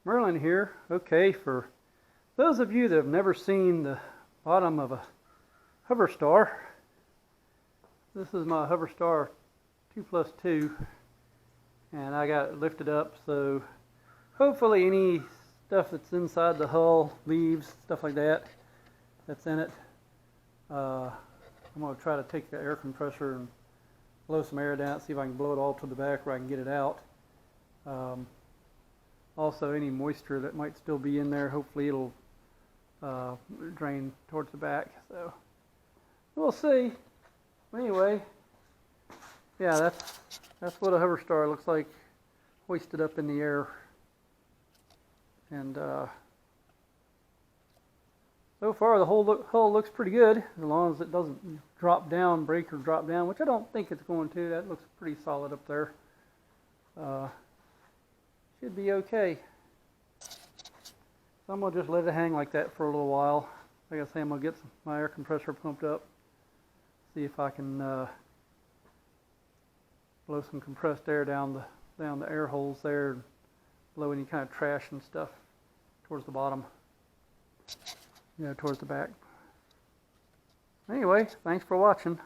Merlin here. Okay, for those of you that have never seen the bottom of a Hoverstar, this is my Hoverstar 2+2, and I got it lifted up, so hopefully any stuff that's inside the hull, leaves, stuff like that, that's in it, I'm going to try to take the air compressor and blow some air down, see if I can blow it all to the back where I can get it out. Also, any moisture that might still be in there, hopefully it'll drain towards the back. So we'll see. Anyway, yeah, that's what a Hoverstar looks like, hoisted up in the air. And so far the hull looks pretty good, as long as it doesn't drop down, break or drop down, which I don't think it's going to. That looks pretty solid up there. Should be okay. So I'm going to just let it hang like that for a little while. Like I say, I'm going to get my air compressor pumped up, see if I can blow some compressed air down the air holes there, and blow any kind of trash and stuff towards the bottom, towards the back. Anyway, thanks for watching.